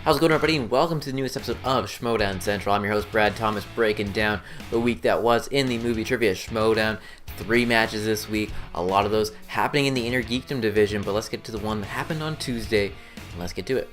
How's it going, everybody, and welcome to the newest episode of Schmoedown Central. I'm your host, Brad Thomas, breaking down the week that was in the movie trivia Schmoedown. 3 matches this week, a lot of those happening in the Inner Geekdom division, but let's get to the one that happened on Tuesday, and let's get to it.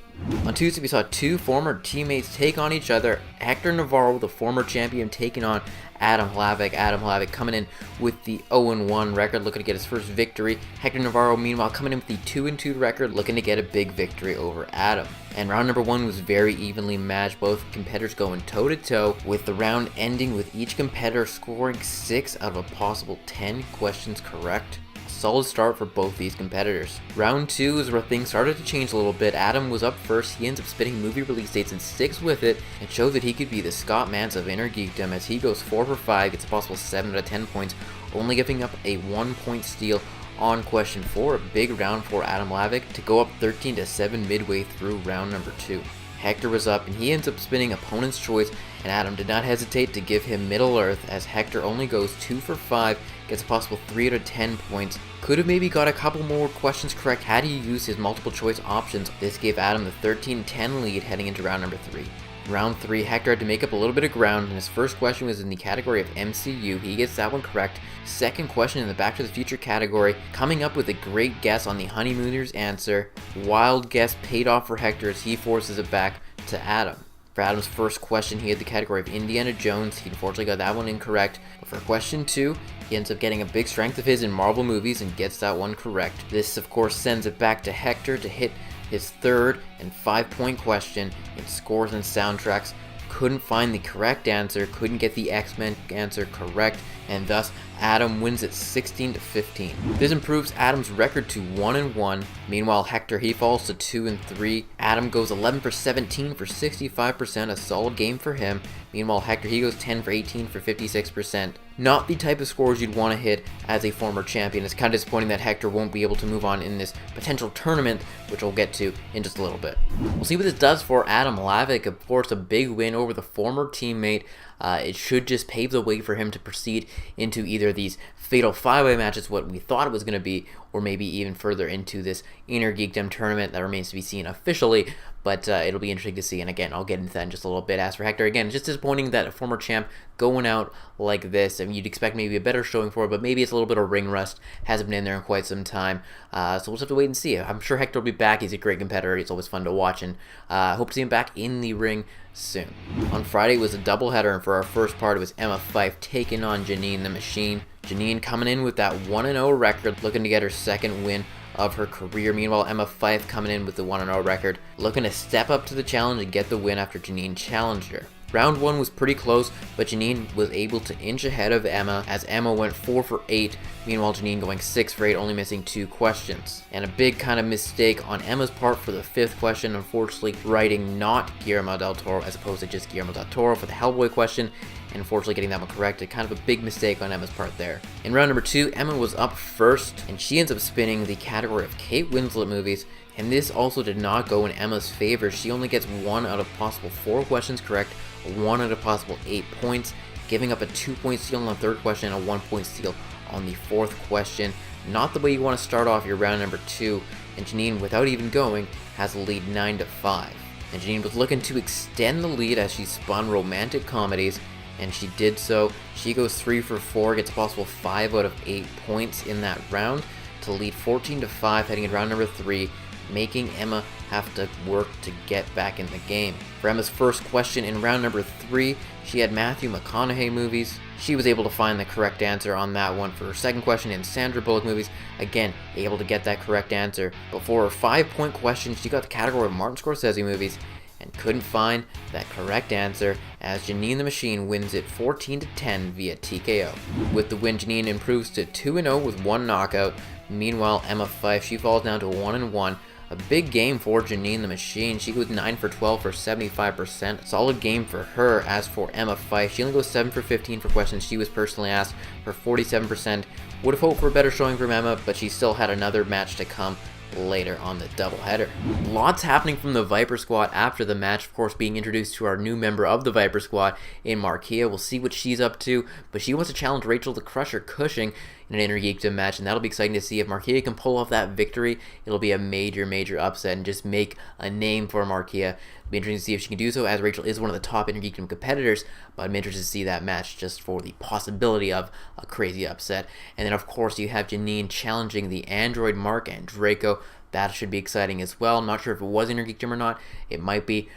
On Tuesday, we saw 2 former teammates take on each other. Hector Navarro, the former champion, taking on Adam Hlavac. Adam Hlavac coming in with the 0-1 record, looking to get his first victory. Hector Navarro, meanwhile, coming in with the 2-2 record, looking to get a big victory over Adam. And round number 1 was very evenly matched, both competitors going toe-to-toe, with the round ending with each competitor scoring 6 out of a possible 10 questions correct. Solid start for both these competitors. Round 2 is where things started to change a little bit. Adam was up first. He ends up spitting movie release dates and sticks with it, and shows that he could be the Scott Mance of Inner Geekdom as he goes 4 for 5, gets a possible 7 out of 10 points, only giving up a 1-point steal on question 4. A big round for Adam Hlavac to go up 13-7 midway through round number 2. Hector was up, and he ends up spinning opponent's choice, and Adam did not hesitate to give him Middle Earth as Hector only goes 2 for 5, gets a possible 3 out of 10 points. Could have maybe got a couple more questions correct had he used his multiple choice options. This gave Adam the 13-10 lead heading into round number 3. Round 3, Hector had to make up a little bit of ground, and his first question was in the category of MCU. He gets that one correct. Second question in the Back to the Future category, coming up with a great guess on the Honeymooners answer. Wild guess paid off for Hector as he forces it back to Adam. For Adam's first question, he had the category of Indiana Jones. He unfortunately got that one incorrect. But for question 2, he ends up getting a big strength of his in Marvel movies and gets that one correct. This, of course, sends it back to Hector to hit his third and 5-point question in scores and soundtracks. Couldn't find the correct answer, couldn't get the X-Men answer correct, and thus Adam wins it 16-15. This improves Adam's record to 1-1. Meanwhile, Hector, he falls to 2-3. Adam goes 11 for 17 for 65%, a solid game for him. Meanwhile, Hector, he goes 10 for 18 for 56%. Not the type of scores you'd want to hit as a former champion. It's kind of disappointing that Hector won't be able to move on in this potential tournament, which we'll get to in just a little bit. We'll see what this does for Adam Hlavac. Of course, a big win over the former teammate. It should just pave the way for him to proceed into either these Fatal 5-Way matches, what we thought it was going to be, or maybe even further into this Inner Geekdom tournament that remains to be seen officially, but it'll be interesting to see, and again, I'll get into that in just a little bit. As for Hector, again, just disappointing that a former champ going out like this. I mean, you'd expect maybe a better showing for it, but maybe it's a little bit of ring rust. Hasn't been in there in quite some time, so we'll just have to wait and see. I'm sure Hector will be back. He's a great competitor. He's always fun to watch, and hope to see him back in the ring soon. On Friday was a doubleheader, and for our first part, it was Emma Fyffe taking on Jeannine the Machine. Jeannine coming in with that 1-0 record, looking to get her second win of her career. Meanwhile, Emma Fyffe coming in with the 1-0 record, looking to step up to the challenge and get the win after Jeannine challenged her. Round 1 was pretty close, but Jeannine was able to inch ahead of Emma as Emma went 4 for 8, meanwhile Jeannine going 6 for 8, only missing 2 questions. And a big kind of mistake on Emma's part for the 5th question, unfortunately writing not Guillermo del Toro as opposed to just Guillermo del Toro for the Hellboy question, and unfortunately getting that one corrected. Kind of a big mistake on Emma's part there. In round number 2, Emma was up first, and she ends up spinning the category of Kate Winslet movies, and this also did not go in Emma's favor. She only gets 1 out of possible 4 questions correct, 1 out of possible 8 points, giving up a 2-point steal on the 3rd question and a 1-point steal on the 4th question. Not the way you want to start off your round number 2, and Jeannine, without even going, has a lead 9-5. And Jeannine was looking to extend the lead as she spun romantic comedies, and she did so. She goes 3 for 4, gets a possible 5 out of 8 points in that round to lead 14-5 heading in round number 3, making Emma have to work to get back in the game. For Emma's first question in round number 3, she had Matthew McConaughey movies. She was able to find the correct answer on that one. For her second question in Sandra Bullock movies, again, able to get that correct answer. But for her 5-point question, she got the category of Martin Scorsese movies and couldn't find that correct answer as Jeannine the Machine wins it 14-10 via TKO. With the win, Jeannine improves to 2-0 with 1 knockout. Meanwhile, Emma Fyffe, she falls down to 1-1. A big game for Jeannine the Machine. She goes 9 for 12 for 75%. Solid game for her. As for Emma Fyffe, she only goes 7 for 15 for questions she was personally asked for 47%. Would have hoped for a better showing from Emma, but she still had another match to come later on the doubleheader. Lots happening from the Viper Squad after the match, of course being introduced to our new member of the Viper Squad in Markia. We'll see what she's up to, but she wants to challenge Rachel the Crusher Cushing in an Inner Geekdom match, and that'll be exciting to see if Markia can pull off that victory. It'll be a major upset and just make a name for Markia. It'll be interesting to see if she can do so, as Rachel is one of the top Inner Geekdom competitors, but I'm interested to see that match just for the possibility of a crazy upset. And then of course you have Jeannine challenging the Android Mark and Draco. That should be exciting as well. I'm not sure if it was Inner Geekdom or not. It might be.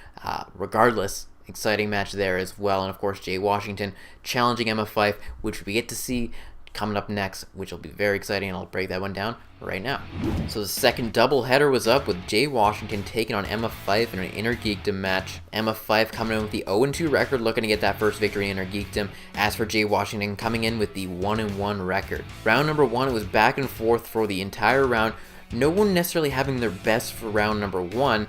Regardless, exciting match there as well. And of course Jay Washington challenging Emma Fyffe, which we get to see coming up next, which will be very exciting, and I'll break that one down right now. So the second doubleheader was up with Jay Washington taking on Emma Fyffe in an Inner Geekdom match. Emma Fyffe coming in with the 0-2 record, looking to get that first victory in Inner Geekdom. As for Jay Washington, coming in with the 1-1 record. Round number 1, it was back and forth for the entire round. No one necessarily having their best for round number 1,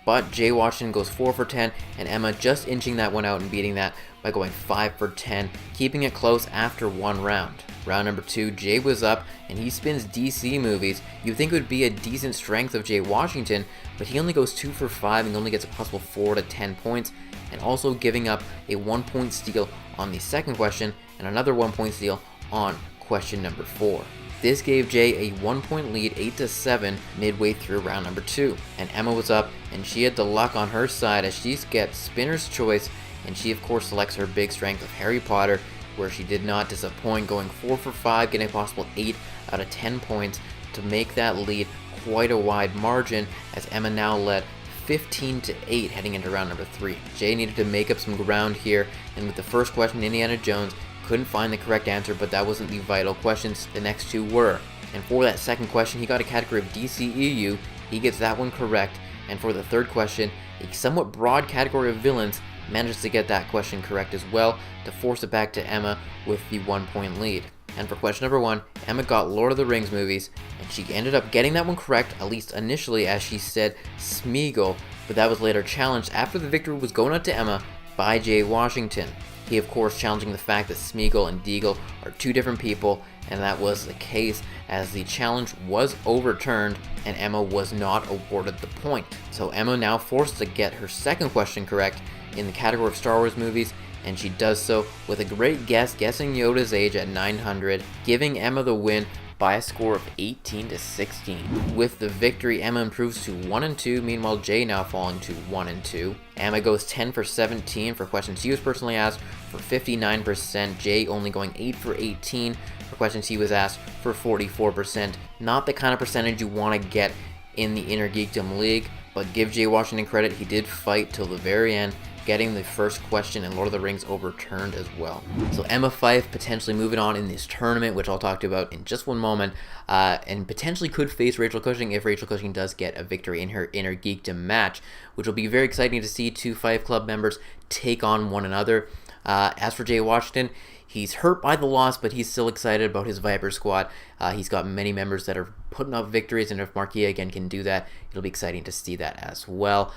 but Jay Washington goes 4 for 10, and Emma just inching that one out and beating that by going 5 for 10, keeping it close after one round. Round number 2, Jay was up, and he spins DC movies. You'd think it would be a decent strength of Jay Washington, but he only goes 2 for 5 and only gets a possible 4 to 10 points, and also giving up a 1-point steal on the second question, and another 1-point steal on question number 4. This gave Jay a 1-point lead, 8-7, midway through round number 2. And Emma was up, and she had the luck on her side as she gets Spinner's Choice, and she of course selects her big strength of Harry Potter, where she did not disappoint, going 4 for 5, getting a possible 8 out of 10 points to make that lead quite a wide margin, as Emma now led 15-8 heading into round number 3. Jay needed to make up some ground here, and with the first question, Indiana Jones couldn't find the correct answer, but that wasn't the vital questions. The next two were. And for that second question, he got a category of DCEU. He gets that one correct. And for the third question, a somewhat broad category of villains, manages to get that question correct as well to force it back to Emma with the 1-point lead. And for question number 1, Emma got Lord of the Rings movies, and she ended up getting that one correct, at least initially, as she said Smeagol, but that was later challenged after the victory was going out to Emma by Jay Washington. He of course challenging the fact that Smeagol and Deagle are two different people, and that was the case as the challenge was overturned and Emma was not awarded the point. So Emma now forced to get her second question correct in the category of Star Wars movies, and she does so with a great guess, guessing Yoda's age at 900, giving Emma the win by a score of 18-16. With the victory, Emma improves to 1-2, meanwhile Jay now falling to 1-2. Emma goes 10 for 17 for questions he was personally asked for 59%, Jay only going 8 for 18 for questions he was asked for 44%. Not the kind of percentage you want to get in the Inner Geekdom League, but give Jay Washington credit, he did fight till the very end, getting the first question and Lord of the Rings overturned as well. So Emma Fyffe potentially moving on in this tournament, which I'll talk to you about in just one moment, and potentially could face Rachel Cushing if Rachel Cushing does get a victory in her Inner Geekdom match, which will be very exciting to see two Fyffe Club members take on one another. As for Jay Washington, he's hurt by the loss, but he's still excited about his Viper Squad. He's got many members that are putting up victories, and if Markia again can do that, it'll be exciting to see that as well.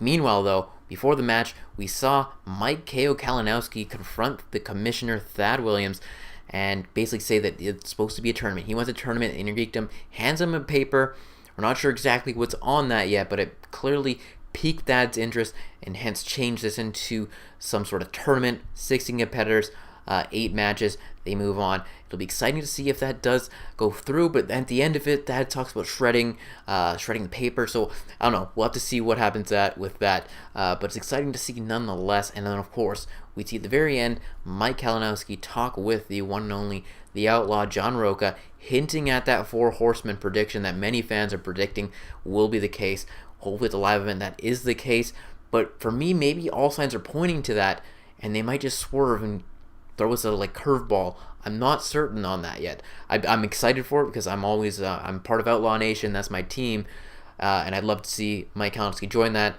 Meanwhile, though, before the match, we saw Mike K.O. Kalinowski confront the commissioner, Thad Williams, and basically say that it's supposed to be a tournament. He wants a tournament in Inner Geekdom, hands him a paper. We're not sure exactly what's on that yet, but it clearly piqued Thad's interest and hence changed this into some sort of tournament, 16 competitors, 8 matches, they move on. It'll be exciting to see if that does go through, but at the end of it, Thad talks about shredding the paper, so I don't know, we'll have to see what happens with that, but it's exciting to see nonetheless. And then of course, we see at the very end, Mike Kalinowski talk with the one and only, the Outlaw John Roca, hinting at that 4 Horsemen prediction that many fans are predicting will be the case. Hopefully it's a live event that is the case, but for me, maybe all signs are pointing to that, and they might just swerve and throw us a curveball. I'm not certain on that yet. I'm excited for it because I'm always I'm part of Outlaw Nation. That's my team, and I'd love to see Mike Kalinowski join that.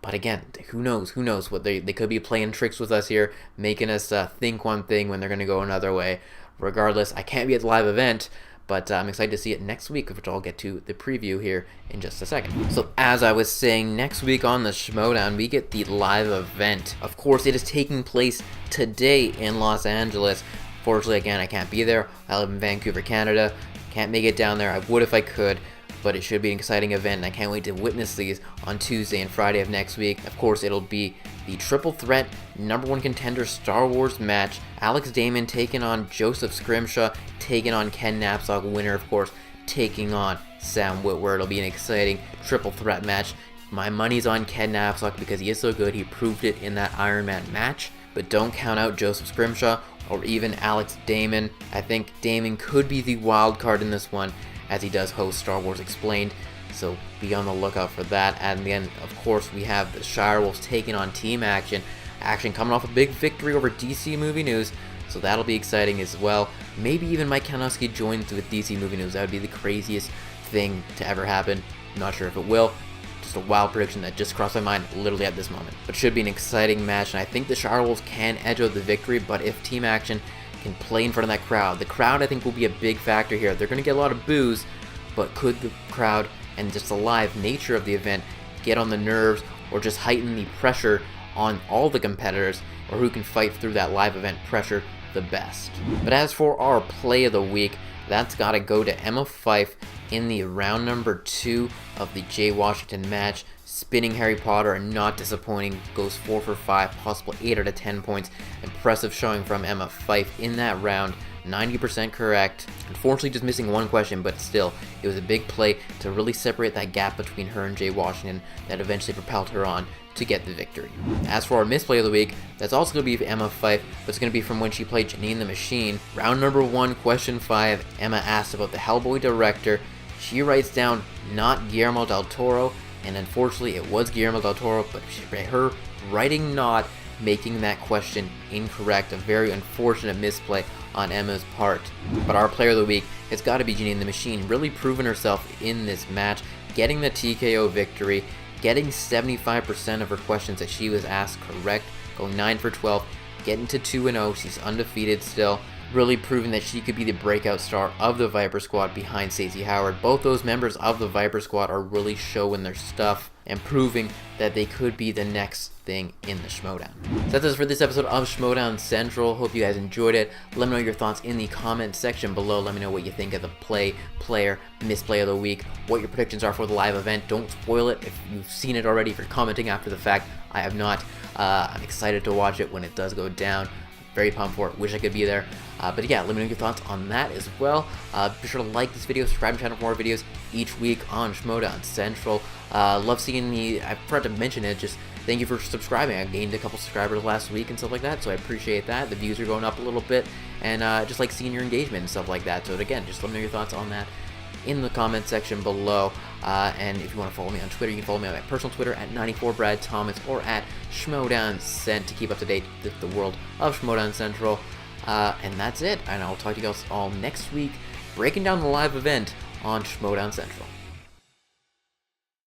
But again, who knows? Who knows what they could be playing tricks with us here, making us think one thing when they're going to go another way. Regardless, I can't be at the live event, but I'm excited to see it next week, which I'll get to the preview here in just a second. So as I was saying, next week on the Schmoedown, we get the live event. Of course, it is taking place today in Los Angeles. Fortunately, again, I can't be there. I live in Vancouver, Canada. Can't make it down there. I would if I could, but it should be an exciting event, and I can't wait to witness these on Tuesday and Friday of next week. Of course, it'll be the triple threat #1 contender Star Wars match. Alex Damon taking on Joseph Scrimshaw, taking on Ken Napzok, winner of course taking on Sam Witwer. It'll be an exciting triple threat match. My money's on Ken Napzok because he is so good. He proved it in that Iron Man match. But don't count out Joseph Scrimshaw or even Alex Damon. I think Damon could be the wild card in this one, as he does host Star Wars Explained. So be on the lookout for that. And then, of course, we have the Shire Wolves taking on Team Action. Action coming off a big victory over DC Movie News, so that'll be exciting as well. Maybe even Mike Kanowski joins with DC Movie News. That would be the craziest thing to ever happen. I'm not sure if it will. Just a wild prediction that just crossed my mind literally at this moment. But it should be an exciting match, and I think the Shire Wolves can edge out the victory, but if Team Action can play in front of that crowd, the crowd I think will be a big factor here. They're going to get a lot of boos, but could the crowd and just the live nature of the event get on the nerves or just heighten the pressure on all the competitors, or who can fight through that live event pressure the best? But as for our play of the week, that's got to go to Emma Fyffe in the round number 2 of the Jay Washington match. Spinning Harry Potter and not disappointing, goes 4 for 5, possible 8 out of 10 points. Impressive showing from Emma Fyffe in that round, 90% correct. Unfortunately just missing one question, but still, it was a big play to really separate that gap between her and Jay Washington that eventually propelled her on to get the victory. As for our misplay of the week, that's also going to be Emma Fyffe, but it's going to be from when she played Jeannine the Machine. Round number 1, question 5, Emma asked about the Hellboy director. She writes down, not Guillermo del Toro, and unfortunately it was Guillermo del Toro, but her writing not making that question incorrect. A very unfortunate misplay on Emma's part. But our player of the week has got to be Jeannine the Machine, really proving herself in this match, getting the TKO victory, getting 75% of her questions that she was asked correct, going 9 for 12, getting to 2-0, she's undefeated still, really proving that she could be the breakout star of the Viper Squad behind Stacey Howard. Both those members of the Viper Squad are really showing their stuff and proving that they could be the next thing in the Schmoedown. So that's it for this episode of Schmoedown Central. Hope you guys enjoyed it. Let me know your thoughts in the comment section below. Let me know what you think of the player, misplay of the week, what your predictions are for the live event. Don't spoil it if you've seen it already. If you're commenting after the fact, I have not. I'm excited to watch it when it does go down. Very pumped for it. Wish I could be there. But yeah, let me know your thoughts on that as well. Be sure to like this video, subscribe to the channel for more videos each week on Schmoedown Central. Love seeing I forgot to mention it, just thank you for subscribing. I gained a couple subscribers last week and stuff like that, so I appreciate that. The views are going up a little bit, and just like seeing your engagement and stuff like that. So again, just let me know your thoughts on that in the comment section below. And if you want to follow me on Twitter, you can follow me on my personal Twitter at 94BradThomas or at SchmoedownCent to keep up to date with the world of Schmoedown Central. And that's it, and I'll talk to you guys all next week, breaking down the live event on Schmoedown Central.